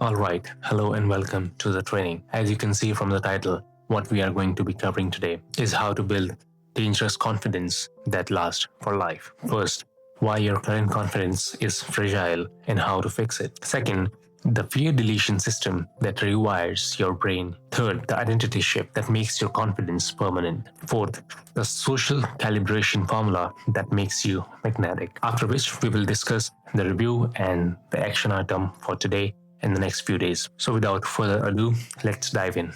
Alright, hello and welcome to the training. As you can see from the title, what we are going to be covering today is how to build dangerous confidence that lasts for life. First, why your current confidence is fragile and how to fix it. Second, the fear deletion system that rewires your brain. Third, the identity shift that makes your confidence permanent. Fourth, the social calibration formula that makes you magnetic. After which, we will discuss the review and the action item for today in the next few days. So without further ado, let's dive in.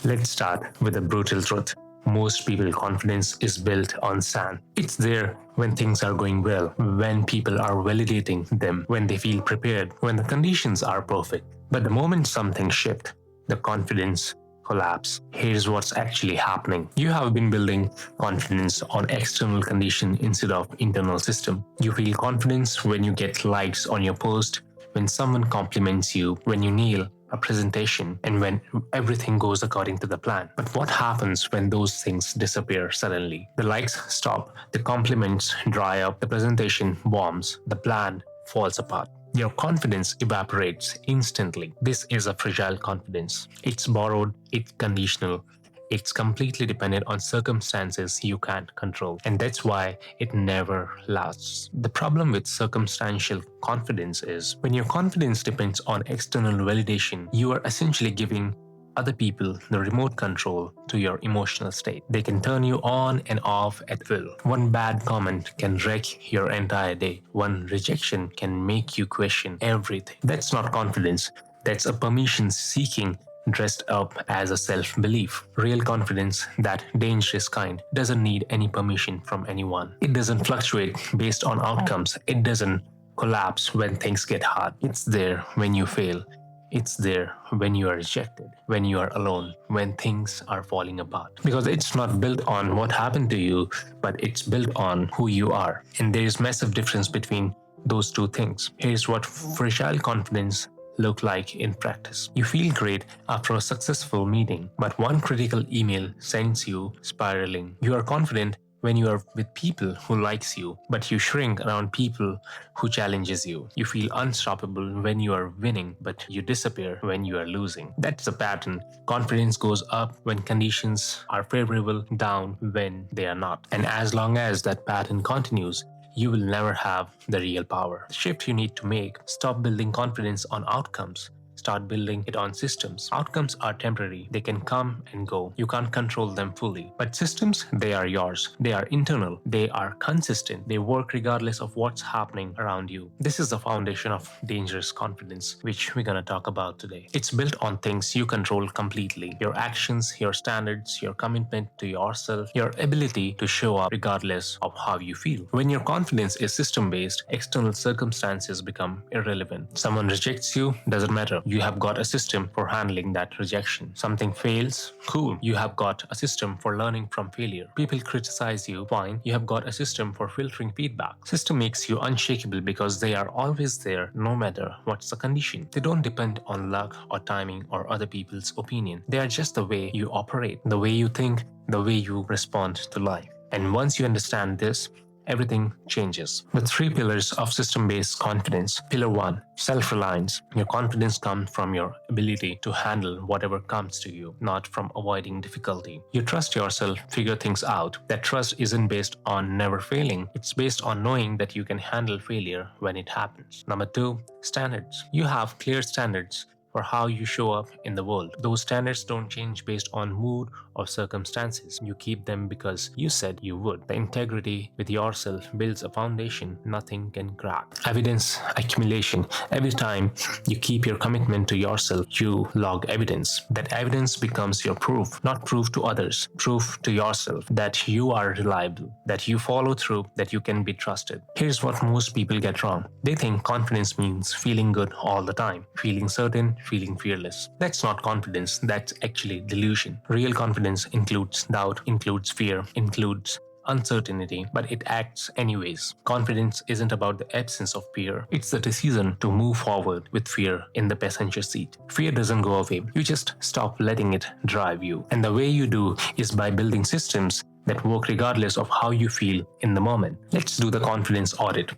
Let's start with a brutal truth. Most people's confidence is built on sand. It's there when things are going well, when people are validating them, when they feel prepared, when the conditions are perfect. But the moment something shifts, the confidence collapse. Here's what's actually happening. You have been building confidence on external condition instead of internal system. You feel confidence when you get likes on your post, when someone compliments you, when you nail a presentation, and when everything goes according to the plan. But what happens when those things disappear suddenly? The likes stop, the compliments dry up, the presentation bombs, the plan falls apart. Your confidence evaporates instantly. This is a fragile confidence. It's borrowed, it's conditional, it's completely dependent on circumstances you can't control, and that's why it never lasts. The problem with circumstantial confidence is when your confidence depends on external validation, you are essentially giving other people the remote control to your emotional state. They can turn you on and off at will. One bad comment can wreck your entire day. One rejection can make you question everything. That's not confidence. That's a permission seeking dressed up as a self-belief. Real confidence, that dangerous kind, doesn't need any permission from anyone. It doesn't fluctuate based on outcomes. It doesn't collapse when things get hard. It's there when you fail. It's there when you are rejected, when you are alone, when things are falling apart. Because it's not built on what happened to you, but it's built on who you are. And there is massive difference between those two things. Here's what fragile confidence look like in practice. You feel great after a successful meeting, but one critical email sends you spiraling. You are confident when you are with people who likes you, but you shrink around people who challenges you. You feel unstoppable when you are winning, but you disappear when you are losing. That's the pattern. Confidence goes up when conditions are favorable, down when they are not. And as long as that pattern continues, you will never have the real power. The shift you need to make: stop building confidence on outcomes. Start building it on systems. Outcomes are temporary. They can come and go. You can't control them fully. But systems, they are yours. They are internal. They are consistent. They work regardless of what's happening around you. This is the foundation of dangerous confidence, which we're gonna talk about today. It's built on things you control completely: your actions, your standards, your commitment to yourself, your ability to show up regardless of how you feel. When your confidence is system-based, external circumstances become irrelevant. Someone rejects you, doesn't matter. You have got a system for handling that rejection. Something fails, cool. You have got a system for learning from failure. People criticize you, fine. You have got a system for filtering feedback. System makes you unshakable because they are always there no matter what's the condition. They don't depend on luck or timing or other people's opinion. They are just the way you operate, the way you think, the way you respond to life. And once you understand this, everything changes. The three pillars of system-based confidence. Pillar 1, self-reliance. Your confidence comes from your ability to handle whatever comes to you, not from avoiding difficulty. You trust yourself, figure things out. That trust isn't based on never failing. It's based on knowing that you can handle failure when it happens. Number 2, standards. You have clear standards for how you show up in the world. Those standards don't change based on mood or circumstances. You keep them because you said you would. The integrity with yourself builds a foundation nothing can crack. Evidence accumulation. Every time you keep your commitment to yourself, you log evidence. That evidence becomes your proof, not proof to others, proof to yourself that you are reliable, that you follow through, that you can be trusted. Here's what most people get wrong. They think confidence means feeling good all the time, feeling certain, feeling fearless. That's not confidence, that's actually delusion. Real confidence includes doubt, includes fear, includes uncertainty, but it acts anyways. Confidence isn't about the absence of fear, it's the decision to move forward with fear in the passenger seat. Fear doesn't go away, you just stop letting it drive you. And the way you do is by building systems that work regardless of how you feel in the moment. Let's do the confidence audit.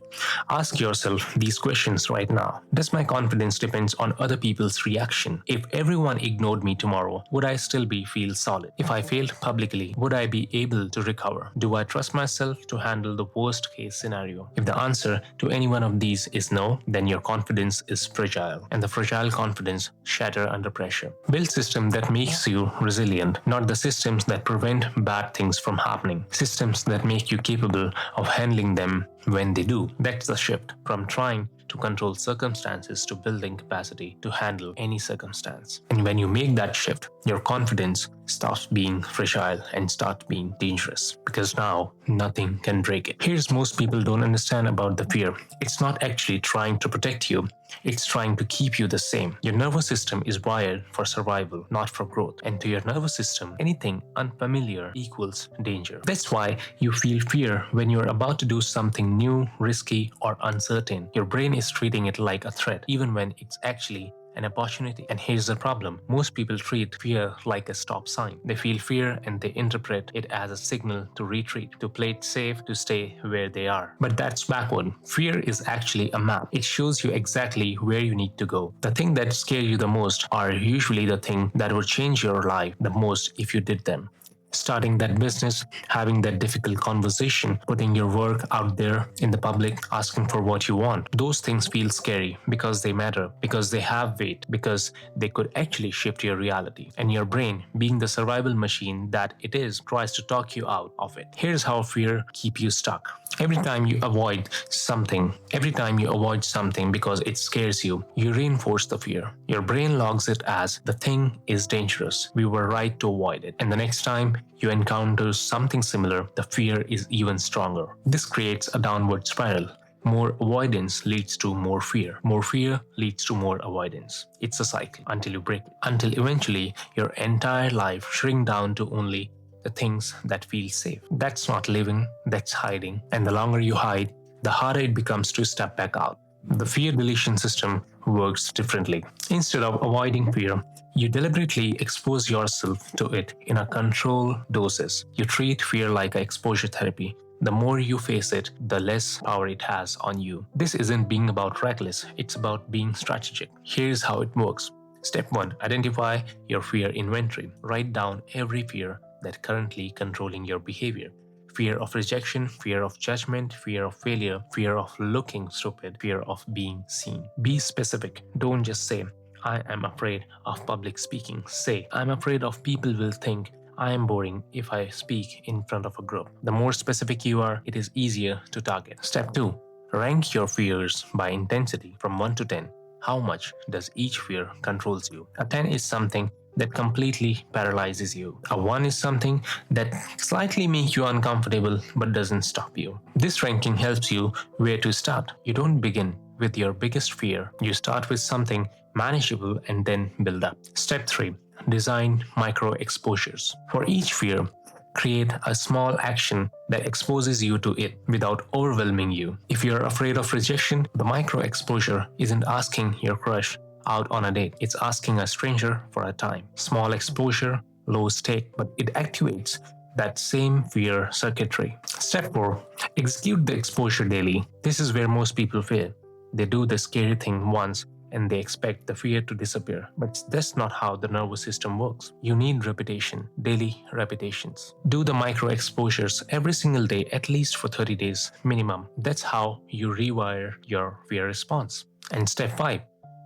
Ask yourself these questions right now. Does my confidence depend on other people's reaction? If everyone ignored me tomorrow, would I still feel solid? If I failed publicly, would I be able to recover? Do I trust myself to handle the worst case scenario? If the answer to any one of these is no, then your confidence is fragile, and the fragile confidence shatter under pressure. Build system that makes you resilient, not the systems that prevent bad things from happening. Systems that make you capable of handling them when they do. That's the shift from trying to control circumstances to building capacity to handle any circumstance. And when you make that shift, your confidence stops being fragile and starts being dangerous, because now nothing can break it. Here's most people don't understand about the fear. It's not actually trying to protect you. It's trying to keep you the same. Your nervous system is wired for survival, not for growth. And to your nervous system, anything unfamiliar equals danger. That's why you feel fear when you're about to do something new, risky, or uncertain. Your brain is treating it like a threat, even when it's actually an opportunity. And here's the problem. Most people treat fear like a stop sign. They feel fear and they interpret it as a signal to retreat, to play it safe, to stay where they are. But that's backward. Fear is actually a map. It shows you exactly where you need to go. The thing that scares you the most are usually the thing that would change your life the most if you did them. Starting that business, having that difficult conversation, putting your work out there in the public, asking for what you want. Those things feel scary because they matter, because they have weight, because they could actually shift your reality. And your brain, being the survival machine that it is, tries to talk you out of it. Here's how fear keeps you stuck. Every time you avoid something because it scares you, you reinforce the fear. Your brain logs it as the thing is dangerous. We were right to avoid it. And the next time you encounter something similar, the fear is even stronger. This creates a downward spiral. More avoidance leads to more fear. More fear leads to more avoidance. It's a cycle until you break it. Until eventually your entire life shrinks down to only the things that feel safe. That's not living, that's hiding. And the longer you hide, the harder it becomes to step back out. The fear deletion system works differently. Instead of avoiding fear, you deliberately expose yourself to it in a controlled doses. You treat fear like exposure therapy. The more you face it, the less power it has on you. This isn't being about reckless, it's about being strategic. Here's how it works. Step 1. Identify your fear inventory. Write down every fear that currently controlling your behavior. Fear of rejection, fear of judgment, fear of failure, fear of looking stupid, fear of being seen. Be specific. Don't just say, I am afraid of public speaking. Say, I'm afraid of people will think I am boring if I speak in front of a group. The more specific you are, it is easier to target. Step 2. Rank your fears by intensity from 1 to 10. How much does each fear controls you? A 10 is something that completely paralyzes you. A 1 is something that slightly makes you uncomfortable but doesn't stop you. This ranking helps you where to start. You don't begin with your biggest fear. You start with something manageable and then build up. Step 3. Design micro exposures. For each fear, create a small action that exposes you to it without overwhelming you. If you're afraid of rejection, the micro exposure isn't asking your crush out on a date. It's asking a stranger for a time. Small exposure, low stake, but it activates that same fear circuitry. Step 4. Execute the exposure daily. This is where most people fail. They do the scary thing once and they expect the fear to disappear. But that's not how the nervous system works. You need repetition, daily repetitions. Do the micro exposures every single day, at least for 30 days minimum. That's how you rewire your fear response. And step 5.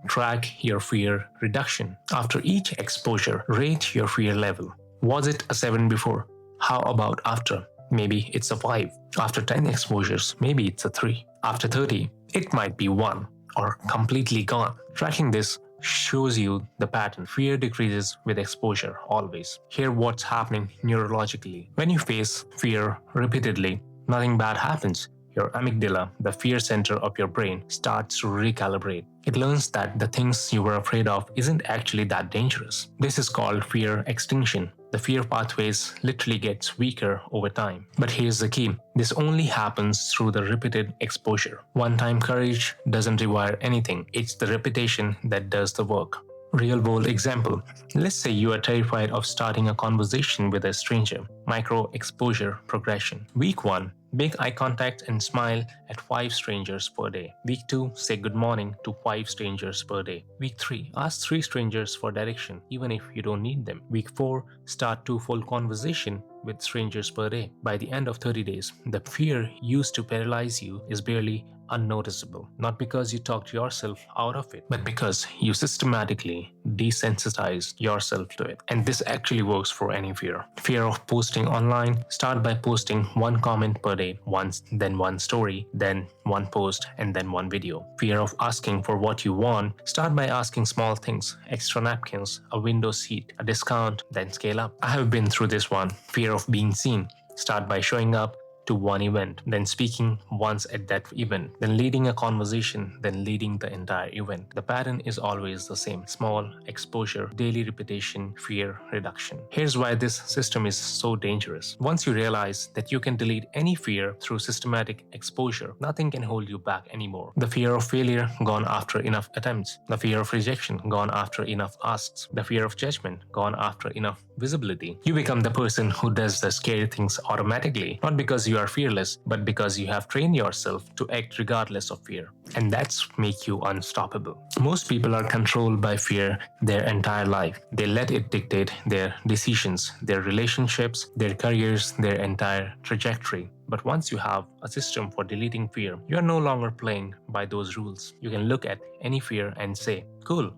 Track your fear reduction. After each exposure, rate your fear level. Was it a 7 before? How about after? Maybe it's a 5. After 10 exposures, maybe it's a 3. After 30, it might be 1 or completely gone. Tracking this shows you the pattern. Fear decreases with exposure, always. Hear what's happening neurologically. When you face fear repeatedly, nothing bad happens. Your amygdala, the fear center of your brain, starts to recalibrate. It learns that the things you were afraid of isn't actually that dangerous. This is called fear extinction. The fear pathways literally gets weaker over time. But here's the key. This only happens through the repeated exposure. One-time courage doesn't require anything. It's the repetition that does the work. Real world example. Let's say you are terrified of starting a conversation with a stranger. Micro exposure progression. Week 1. Make eye contact and smile at 5 strangers per day. Week 2. Say good morning to 5 strangers per day. Week 3. Ask 3 strangers for direction even if you don't need them. Week 4. Start 2 full conversation with strangers per day. By the end of 30 days, the fear used to paralyze you is barely unnoticeable. Not because you talked yourself out of it, but because you systematically desensitized yourself to it. And this actually works for any fear. Fear of posting online. Start by posting 1 comment per day, once, then 1 story, then 1 post, and then 1 video. Fear of asking for what you want. Start by asking small things, extra napkins, a window seat, a discount, then scale up. I have been through this one. Fear of being seen. Start by showing up to 1 event, then speaking once at that event, then leading a conversation, then leading the entire event. The pattern is always the same: small exposure, daily repetition, fear reduction. Here's why this system is so dangerous. Once you realize that you can delete any fear through systematic exposure, nothing can hold you back anymore. The fear of failure, gone after enough attempts. The fear of rejection, gone after enough asks. The fear of judgment, gone after enough visibility. You become the person who does the scary things automatically, not because you are fearless, but because you have trained yourself to act regardless of fear. And that's make you unstoppable. Most people are controlled by fear their entire life. They let it dictate their decisions, their relationships, their careers, their entire trajectory. But once you have a system for deleting fear, you are no longer playing by those rules. You can look at any fear and say, cool,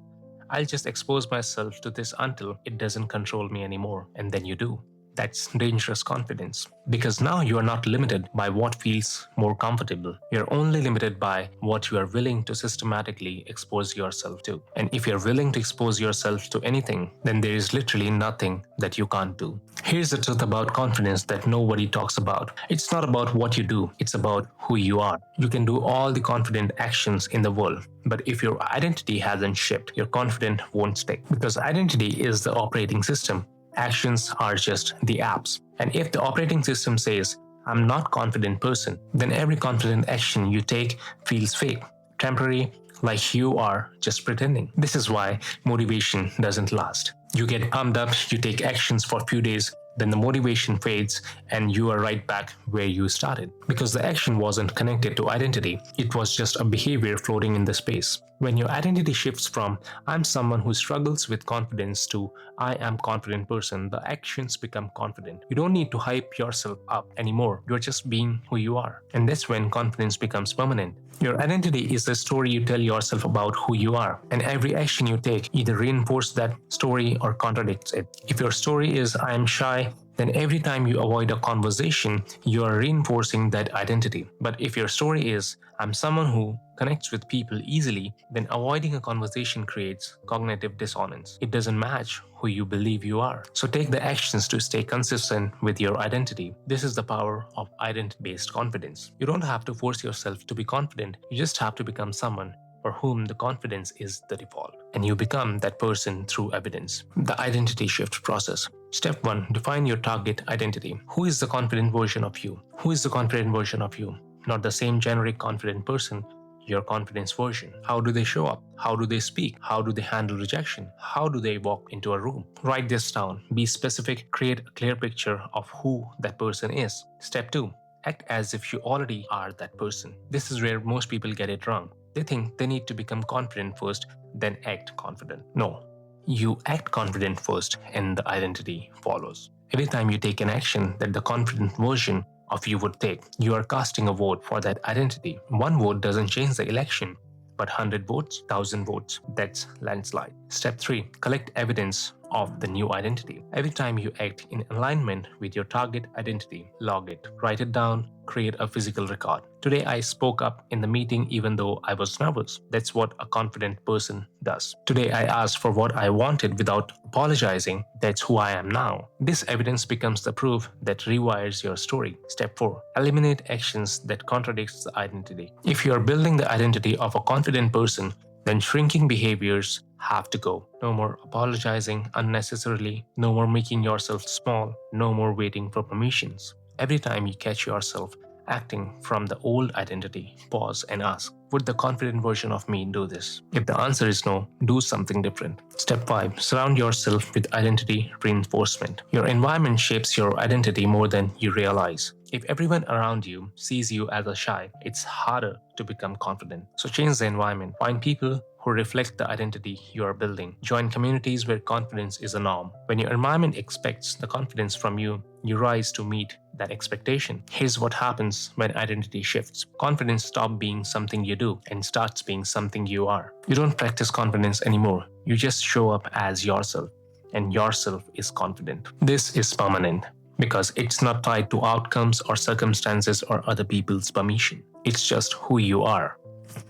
I'll just expose myself to this until it doesn't control me anymore. And then you do. That's dangerous confidence. Because now you are not limited by what feels more comfortable. You're only limited by what you are willing to systematically expose yourself to. And if you're willing to expose yourself to anything, then there is literally nothing that you can't do. Here's the truth about confidence that nobody talks about. It's not about what you do, it's about who you are. You can do all the confident actions in the world, but if your identity hasn't shifted, your confidence won't stick. Because identity is the operating system. Actions are just the apps. And if the operating system says, I'm not a confident person, then every confident action you take feels fake, temporary, like you are just pretending. This is why motivation doesn't last. You get pumped up, you take actions for a few days, then the motivation fades and you are right back where you started. Because the action wasn't connected to identity, it was just a behavior floating in the space. When your identity shifts from I'm someone who struggles with confidence to I am a confident person, the actions become confident. You don't need to hype yourself up anymore. You're just being who you are. And that's when confidence becomes permanent. Your identity is the story you tell yourself about who you are, and every action you take either reinforces that story or contradicts it. If your story is I am shy, then every time you avoid a conversation, you are reinforcing that identity. But if your story is I'm someone who connects with people easily, then avoiding a conversation creates cognitive dissonance. It doesn't match who you believe you are. So take the actions to stay consistent with your identity. This is the power of identity-based confidence. You don't have to force yourself to be confident. You just have to become someone for whom the confidence is the default. And you become that person through evidence. The identity shift process. Step 1. Define your target identity. Who is the confident version of you? Who is the confident version of you? Not the same generic confident person, your confidence version. How do they show up? How do they speak? How do they handle rejection? How do they walk into a room? Write this down. Be specific. Create a clear picture of who that person is. Step 2. Act as if you already are that person. This is where most people get it wrong. They think they need to become confident first, then act confident. No. You act confident first and the identity follows. Every time you take an action that the confident version of you would take, you are casting a vote for that identity. 1 vote doesn't change the election, but 100 votes, 1,000 votes, that's landslide. Step 3. Collect evidence of the new identity. Every time you act in alignment with your target identity, log it, write it down, create a physical record. Today I spoke up in the meeting even though I was nervous. That's what a confident person does. Today I asked for what I wanted without apologizing. That's who I am now. This evidence becomes the proof that rewires your story. Step 4. Eliminate actions that contradicts the identity. If you are building the identity of a confident person, then shrinking behaviors have to go. No more apologizing unnecessarily, no more making yourself small, no more waiting for permissions. Every time you catch yourself acting from the old identity, pause and ask, would the confident version of me do this? If the answer is no, do something different. Step 5. Surround yourself with identity reinforcement. Your environment shapes your identity more than you realize. If everyone around you sees you as a shy, it's harder to become confident. So change the environment. Find people who reflect the identity you are building. Join communities where confidence is a norm. When your environment expects the confidence from you, you rise to meet that expectation. Here's what happens when identity shifts. Confidence stops being something you do and starts being something you are. You don't practice confidence anymore. You just show up as yourself, and yourself is confident. This is permanent because it's not tied to outcomes or circumstances or other people's permission. It's just who you are.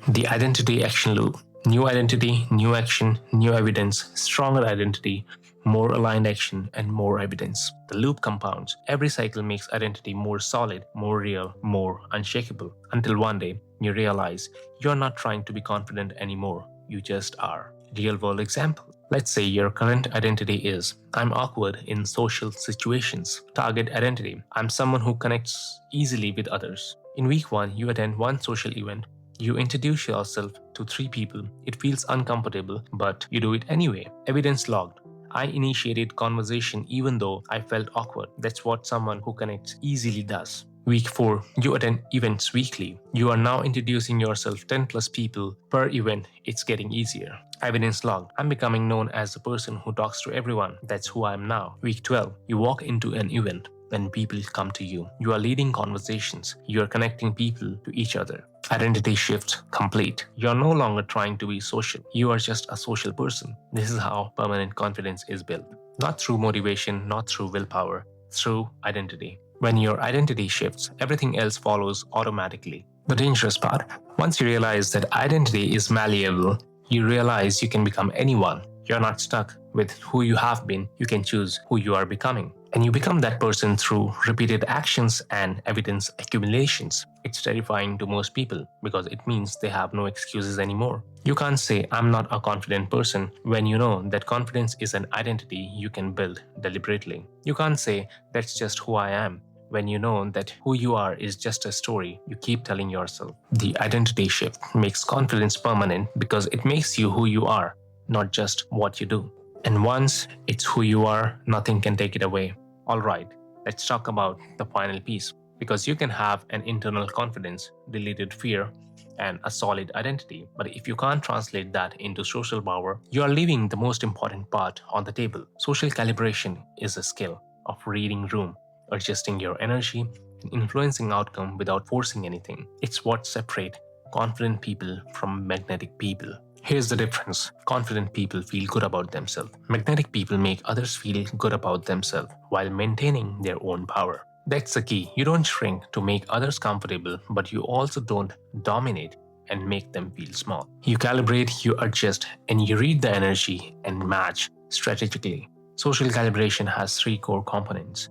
The identity action loop. New identity, new action, new evidence, stronger identity, more aligned action, and more evidence. The loop compounds. Every cycle makes identity more solid, more real, more unshakable. Until one day, you realize you're not trying to be confident anymore. You just are. Real world example. Let's say your current identity is, I'm awkward in social situations. Target identity. I'm someone who connects easily with others. In week 1, you attend one social event. You introduce yourself to 3 people. It feels uncomfortable, but you do it anyway. Evidence logged. I initiated conversation even though I felt awkward. That's what someone who connects easily does. Week 4, you attend events weekly. You are now introducing yourself 10 plus people per event. It's getting easier. Evidence logged. I'm becoming known as the person who talks to everyone. That's who I am now. Week 12, you walk into an event. When people come to you, you are leading conversations. You are connecting people to each other. Identity shift complete. You are no longer trying to be social. You are just a social person. This is how permanent confidence is built. Not through motivation, not through willpower, through identity. When your identity shifts, everything else follows automatically. The dangerous part, once you realize that identity is malleable, you realize you can become anyone. You're not stuck with who you have been. You can choose who you are becoming. And you become that person through repeated actions and evidence accumulations. It's terrifying to most people because it means they have no excuses anymore. You can't say, I'm not a confident person, when you know that confidence is an identity you can build deliberately. You can't say, that's just who I am, when you know that who you are is just a story you keep telling yourself. The identity shift makes confidence permanent because it makes you who you are, not just what you do. And once it's who you are, nothing can take it away. Alright, let's talk about the final piece. Because you can have an internal confidence, deleted fear, and a solid identity. But if you can't translate that into social power, you are leaving the most important part on the table. Social calibration is a skill of reading room, adjusting your energy, and influencing outcome without forcing anything. It's what separates confident people from magnetic people. Here's the difference. Confident people feel good about themselves. Magnetic people make others feel good about themselves while maintaining their own power. That's the key. You don't shrink to make others comfortable, but you also don't dominate and make them feel small. You calibrate, you adjust, and you read the energy and match strategically. Social calibration has 3 core components.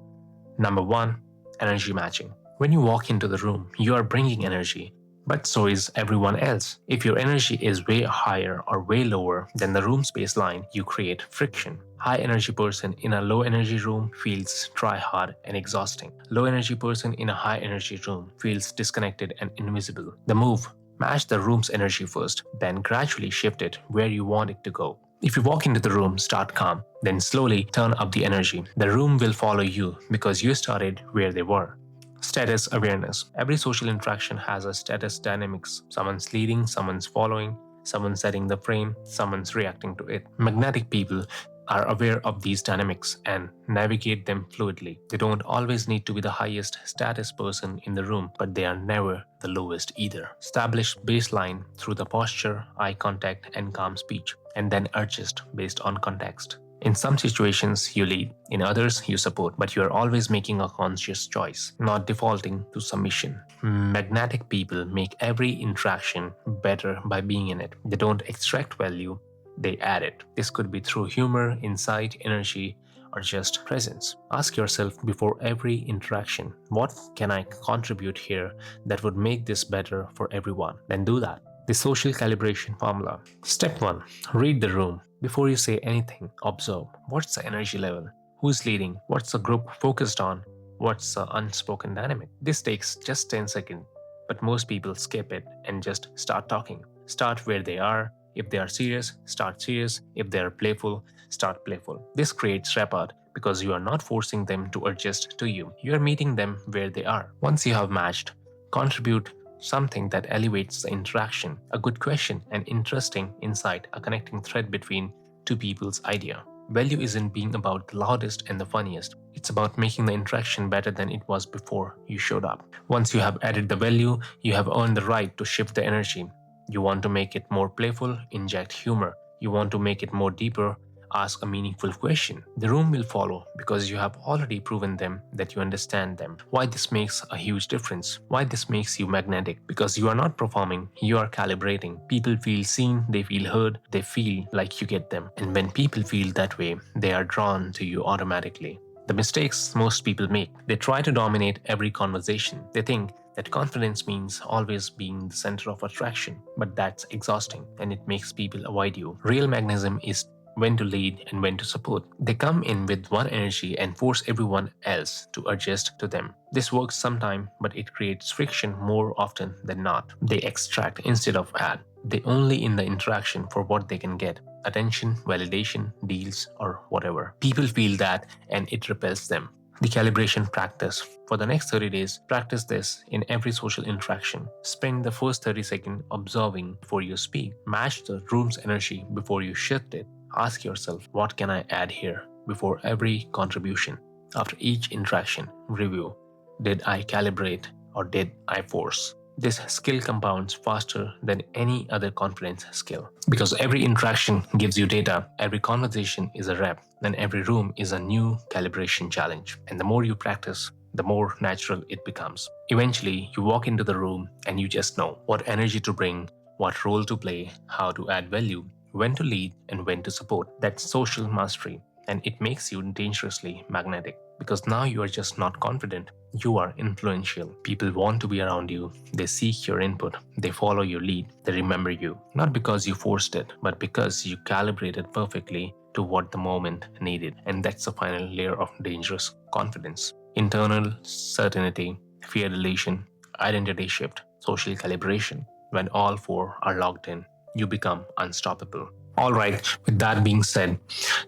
Number 1, energy matching. When you walk into the room, you are bringing energy. But so is everyone else. If your energy is way higher or way lower than the room's baseline, you create friction. High energy person in a low energy room feels try hard and exhausting. Low energy person in a high energy room feels disconnected and invisible. The move: match the room's energy first, then gradually shift it where you want it to go. If you walk into the room, start calm, then slowly turn up the energy. The room will follow you because you started where they were. Status awareness. Every social interaction has a status dynamics. Someone's leading, someone's following, someone's setting the frame, someone's reacting to it. Magnetic people are aware of these dynamics and navigate them fluidly. They don't always need to be the highest status person in the room, but they are never the lowest either. Establish baseline through the posture, eye contact, and calm speech, and then adjust based on context. In some situations, you lead. In others, you support. But you are always making a conscious choice, not defaulting to submission. Magnetic people make every interaction better by being in it. They don't extract value, they add it. This could be through humor, insight, energy, or just presence. Ask yourself before every interaction, what can I contribute here that would make this better for everyone? Then do that. The social calibration formula. Step 1. Read the room. Before you say anything, observe. What's the energy level? Who's leading? What's the group focused on? What's the unspoken dynamic? This takes just 10 seconds. But most people skip it and just start talking. Start where they are. If they are serious, start serious. If they are playful, start playful. This creates rapport because you are not forcing them to adjust to you. You are meeting them where they are. Once you have matched, contribute something that elevates the interaction. A good question, an interesting insight, a connecting thread between two people's idea. Value isn't being about the loudest and the funniest. It's about making the interaction better than it was before you showed up. Once you have added the value, you have earned the right to shift the energy. You want to make it more playful, inject humor. You want to make it more deeper, ask a meaningful question. The room will follow because you have already proven them that you understand them. Why this makes a huge difference? Why this makes you magnetic? Because you are not performing, you are calibrating. People feel seen, they feel heard, they feel like you get them. And when people feel that way, they are drawn to you automatically. The mistakes most people make: they try to dominate every conversation. They think that confidence means always being the center of attraction, but that's exhausting and it makes people avoid you. Real magnetism is when to lead and when to support. They come in with one energy and force everyone else to adjust to them. This works sometimes, but it creates friction more often than not. They extract instead of add. They only in the interaction for what they can get: attention, validation, deals, or whatever. People feel that and it repels them. The calibration practice. For the next 30 days, practice this in every social interaction. Spend the first 30 seconds observing before you speak. Match the room's energy before you shift it. Ask yourself, what can I add here? Before every contribution. After each interaction, review. Did I calibrate or did I force? This skill compounds faster than any other confidence skill. Because every interaction gives you data, every conversation is a rep, and every room is a new calibration challenge. And the more you practice, the more natural it becomes. Eventually, you walk into the room and you just know what energy to bring, what role to play, how to add value, when to lead, and when to support. That's social mastery, and it makes you dangerously magnetic. Because now you are just not confident, you are influential. People want to be around you, they seek your input, they follow your lead, they remember you. Not because you forced it, but because you calibrated perfectly to what the moment needed. And that's the final layer of dangerous confidence. Internal certainty, fear deletion, identity shift, social calibration. When all four are logged in, you become unstoppable. All right, with that being said,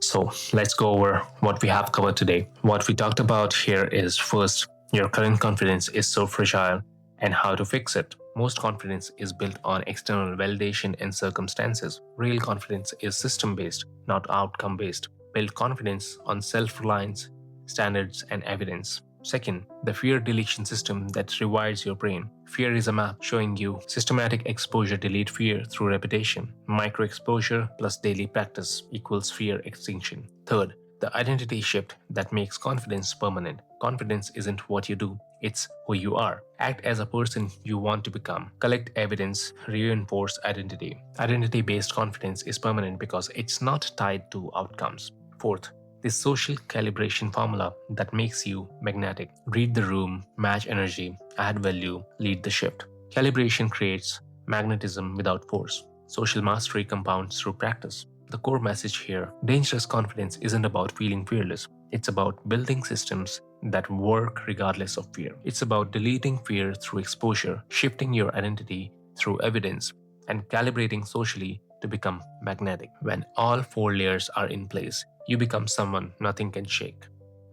so let's go over what we have covered today. What we talked about here is first, your current confidence is so fragile and how to fix it. Most confidence is built on external validation and circumstances. Real confidence is system based, not outcome based. Build confidence on self reliance, standards, and evidence. Second, the fear deletion system that rewires your brain. Fear is a map showing you systematic exposure delete fear through repetition. Micro exposure plus daily practice equals fear extinction. Third, the identity shift that makes confidence permanent. Confidence isn't what you do, it's who you are. Act as a person you want to become. Collect evidence, reinforce identity. Identity based confidence is permanent because it's not tied to outcomes. Fourth, this social calibration formula that makes you magnetic. Read the room, match energy, add value, lead the shift. Calibration creates magnetism without force. Social mastery compounds through practice. The core message here: dangerous confidence isn't about feeling fearless. It's about building systems that work regardless of fear. It's about deleting fear through exposure, shifting your identity through evidence, and calibrating socially to become magnetic. When all four layers are in place, you become someone nothing can shake.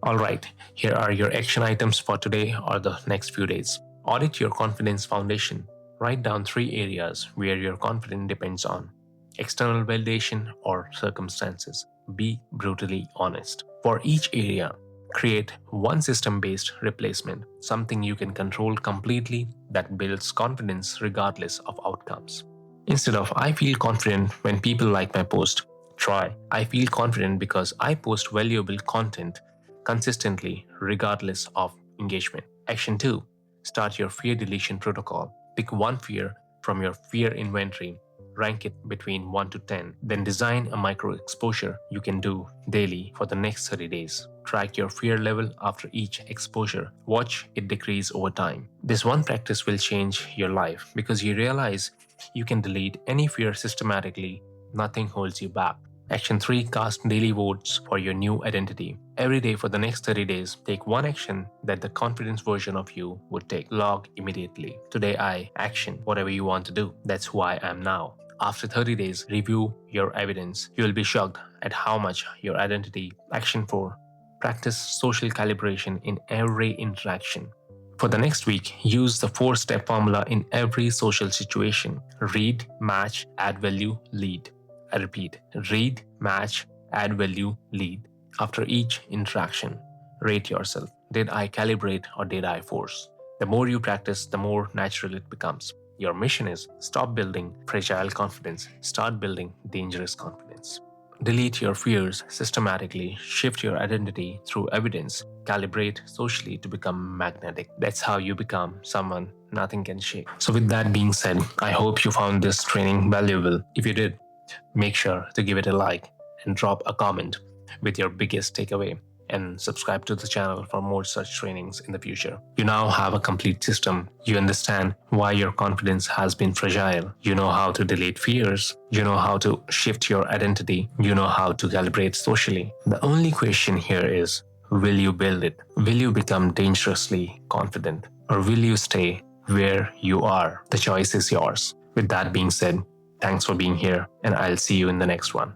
Alright, here are your action items for today or the next few days. Audit your confidence foundation. Write down 3 areas where your confidence depends on external validation or circumstances. Be brutally honest. For each area, create one system based replacement, something you can control completely that builds confidence regardless of outcomes. Instead of "I feel confident when people like my post," try "I feel confident because I post valuable content consistently regardless of engagement." Action 2. Start your fear deletion protocol. Pick one fear from your fear inventory. Rank it between 1 to 10. Then design a micro exposure you can do daily for the next 30 days. Track your fear level after each exposure. Watch it decrease over time. This one practice will change your life because you realize you can delete any fear systematically. Nothing holds you back. Action 3. Cast daily votes for your new identity. Every day for the next 30 days, take one action that the confidence version of you would take. Log immediately. Today I action whatever you want to do. That's who I am now. After 30 days, review your evidence. You will be shocked at how much your identity. Action 4. Practice social calibration in every interaction. For the next week, use the 4-step formula in every social situation. Read, match, add value, lead. I repeat, read, match, add value, lead. After each interaction, rate yourself. Did I calibrate or did I force? The more you practice, the more natural it becomes. Your mission is stop building fragile confidence, start building dangerous confidence. Delete your fears systematically, shift your identity through evidence, calibrate socially to become magnetic. That's how you become someone nothing can shake. So, with that being said, I hope you found this training valuable. If you did, make sure to give it a like and drop a comment with your biggest takeaway, and subscribe to the channel for more such trainings in the future. You now have a complete system. You understand why your confidence has been fragile. You know how to delete fears. You know how to shift your identity. You know how to calibrate socially. The only question here is, will you build it? Will you become dangerously confident? Or will you stay where you are? The choice is yours. With that being said, thanks for being here, and I'll see you in the next one.